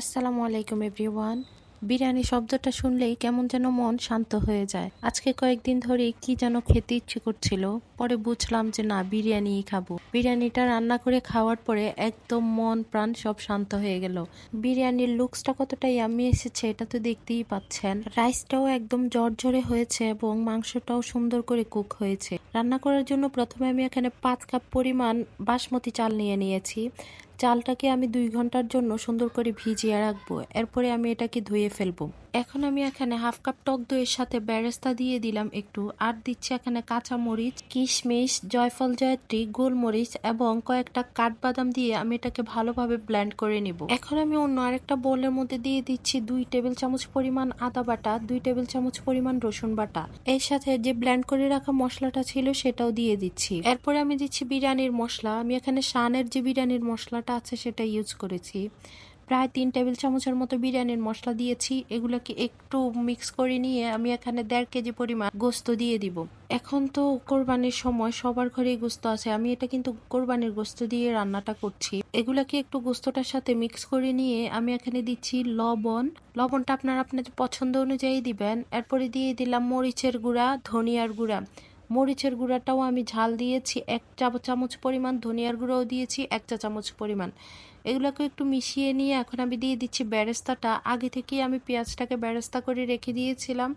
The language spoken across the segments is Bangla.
আসসালামু আলাইকুম এভরিওয়ান। বিরিয়ানি শব্দটা শুনলেই কেমন যেন মন শান্ত হয়ে যায়। আজকে কয়েকদিন ধরে কি যেন খেতে ইচ্ছে করছিল, পরে বুঝলাম যে না, বিরিয়ানিই খাবো। বিরিয়ানিটা রান্না করে খাওয়ার পরে একদম মন প্রাণ সব শান্ত হয়ে গেল। বিরিয়ানির লুকসটা কতটা ইয়াম্মি এসেছে এটা তো দেখতেই পাচ্ছেন। রাইসটাও একদম ঝরঝরে হয়েছে এবং মাংসটাও সুন্দর করে কুক হয়েছে। রান্না করার জন্য প্রথমে আমি এখানে 5 কাপ পরিমাণ বাসমতি চাল নিয়েছি। চালটাকে আমি 2 ঘন্টার জন্য সুন্দর করে ভিজিয়ে রাখবো। এরপরে আমি এটাকে ধুয়ে ফেলবো। এখন আমি এখানে হাফ কাপ টক দইয়ের সাথে বেরেস্তা দিয়ে দিলাম একটু, আর দিচ্ছি এখানে কাঁচা মরিচ, কিশমিশ, জয়ফল জয়ত্রী, গোলমরিচ এবং কয়েকটা কাঠবাদাম দিয়ে আমি এটাকে ভালোভাবে ব্লেন্ড করে নিব। এখন আমি অন্য আরেকটা বোলের মধ্যে দিয়ে দিচ্ছি 2 টেবিল চামচ পরিমাণ আদা বাটা, 2 টেবিল চামচ পরিমাণ রসুন বাটা। এর সাথে যে ব্লেন্ড করে রাখা মশলাটা ছিল সেটাও দিয়ে দিচ্ছি। এরপরে আমি দিচ্ছি বিরিয়ানির মশলা। আমি এখানে শানের যে বিরিয়ানির মশলাটা আছে সেটা ইউজ করেছি। প্রায় 3 টেবিল চামচের মতো বিরিয়ানির মশলা দিয়েছি। এগুলোকে একটু মিক্স করে নিয়ে আমি এখানে 1.5 কেজি পরিমাণ গোস্ত দিয়ে দিব। এখন তো কোরবানির সময়, সবার ঘরেই গোস্ত আছে। আমি এটা কিন্তু কোরবানির গোস্ত দিয়ে রান্নাটা করছি। এগুলাকে একটু গোস্তটার সাথে মিক্স করে নিয়ে আমি এখানে দিচ্ছি লবণ। লবণটা আপনারা আপনাদের পছন্দ অনুযায়ী দিবেন। এরপরে দিয়ে দিলাম মরিচের গুঁড়া, ধনিয়ার গুঁড়া। মরিচের গুঁড়াটাও আমি ঝাল দিয়েছি 1 চা চামচ পরিমাণ, ধনিয়ার গুঁড়াও দিয়েছি 1 চা চামচ পরিমাণ। এগুলোকে একটু মিশিয়ে নিয়ে এখন আমি দিয়ে দিচ্ছি বেরেস্তাটা। আগে থেকেই আমি পেঁয়াজটাকে বেরেস্তা করে রেখে দিয়েছিলাম।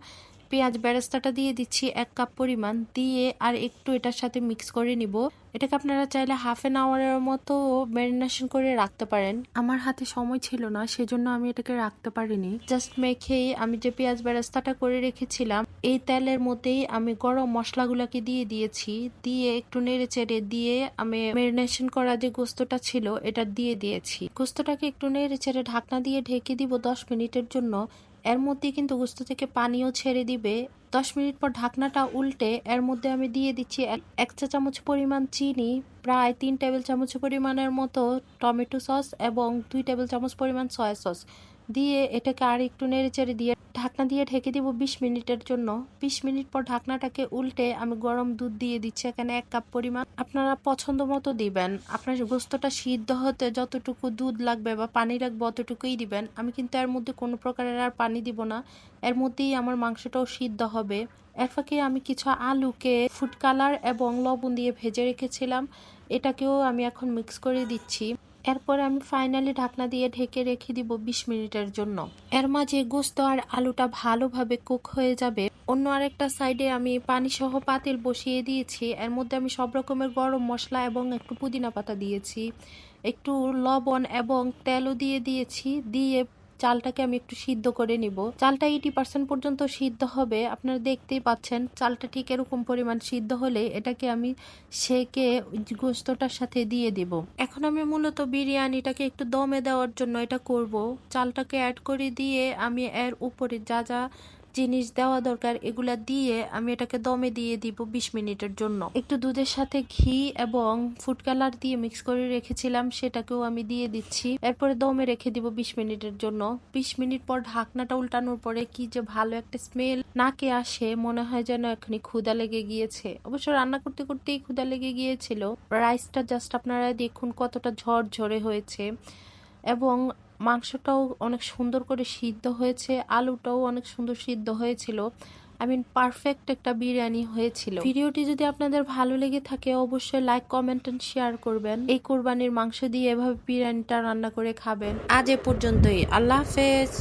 পেঁয়াজ বেরেস্তাটা দিয়ে দিচ্ছি 1 কাপ পরিমাণ, দিয়ে আর একটু এটার সাথে মিক্স করে নিব। এটাকে আপনারা চাইলে হাফ এন আওয়ারের মতো ম্যারিনেশন করে রাখতে পারেন। আমার হাতে সময় ছিল না, সেজন্য আমি এটাকে রাখতে পারিনি। জাস্ট মেখেই আমি যে পেঁয়াজ বেরেস্তাটা করে রেখেছিলাম এই তেলের মধ্যেই আমি গরম মশলাগুলোকে দিয়ে দিয়েছি। দিয়ে একটু নেড়ে চেড়ে দিয়ে আমি ম্যারিনেশন করা যে গোস্তটা ছিল এটা দিয়ে দিয়েছি। গোস্তটাকে একটু নেড়ে চেড়ে ঢাকনা দিয়ে ঢেকে দিব 10 মিনিটের জন্য। এর মধ্যে কিন্তু গোস্ত থেকে পানিও ছেড়ে দিবে। 10 মিনিট পর ঢাকনাটা উল্টে এর মধ্যে আমি দিয়ে দিচ্ছি 1 চা চামচ পরিমাণ চিনি, প্রায় 3 টেবিল চামচ পরিমাণের মতো টমেটো সস এবং 2 টেবিল চামচ পরিমাণ সয়া সস দিয়ে এটাকে আর একটু নেড়েচেড়ে দিয়ে ঢাকনা দিয়ে ঢেকে দিব 20 মিনিটের জন্য। 20 মিনিট পর ঢাকনাটাকে উল্টে আমি গরম দুধ দিয়ে দিচ্ছি এখানে 1 কাপ পরিমাণ। আপনারা পছন্দ মতো দিবেন। আপনার গোস্তটা সিদ্ধ হতে যতটুকু দুধ লাগবে বা পানি লাগবে অতটুকুই দিবেন। আমি কিন্তু এর মধ্যে কোনো প্রকারের আর পানি দিব না। এর মধ্যেই আমার মাংসটাও সিদ্ধ হবে। এর ফাঁকে আমি কিছু আলুকে ফুড কালার এবং লবণ দিয়ে ভেজে রেখেছিলাম, এটাকেও আমি এখন মিক্স করে দিচ্ছি। এরপরে আমি ফাইনালি ঢাকনা দিয়ে ঢেকে রেখে দিব 20 মিনিটের জন্য। এর মাঝে গোস্ত আর আলুটা ভালোভাবে কুক হয়ে যাবে। অন্য আরেকটা সাইডে আমি পানি সহ পাতিল বসিয়ে দিয়েছি। এর মধ্যে আমি সব রকমের গরম মশলা এবং একটু পুদিনা পাতা দিয়েছি, একটু লবণ এবং তেলও দিয়ে দিয়েছি। দিয়ে চালটাকে আমি একটু সিদ্ধ করে নিব। চালটা 80% পর্যন্ত সিদ্ধ হবে। আপনারা দেখতেই পাচ্ছেন চালটা ঠিক এরকম পরিমাণ সিদ্ধ হলে এটাকে আমি সেকে গোস্তটার সাথে দিয়ে দিব। এখন আমি মূলত বিরিয়ানিটাকে একটু দমে দেওয়ার জন্য এটা করব। চালটাকে অ্যাড করে দিয়ে আমি এর উপরে যা যা জিনিস দেওয়া দরকার এগুলা দিয়ে আমি এটাকে দমে দিয়ে দিব 20 মিনিটের জন্য। একটু দুধের সাথে ঘি এবং ফুড কালার দিয়ে মিক্স করে রেখেছিলাম, সেটাকেও আমি দিয়ে দিচ্ছি। এরপরে দমে রেখে দিব 20 মিনিটের জন্য। 20 মিনিট পর ঢাকনাটা উল্টানোর পরে কি যে ভালো একটা স্মেল নাকে আসে, মনে হয় যেন এখনই ক্ষুধা লেগে গিয়েছে। অবশ্য রান্না করতে করতেই ক্ষুধা লেগে গিয়েছিল। রাইসটা জাস্ট আপনারা দেখুন কতটা ঝরঝরে হয়েছে এবং মাংসটাও অনেক সুন্দর করে সিদ্ধ হয়েছে, আলুটাও অনেক সুন্দর সিদ্ধ হয়েছিল। পারফেক্ট একটা বিরিয়ানি হয়েছিল। ভিডিওটি যদি আপনাদের ভালো লেগে থাকে অবশ্যই লাইক, কমেন্ট এন্ড শেয়ার করবেন। এই কোরবানির মাংস দিয়ে এভাবে বিরিয়ানিটা রান্না করে খাবেন। আজ এ পর্যন্তই। আল্লাহ হাফেজ।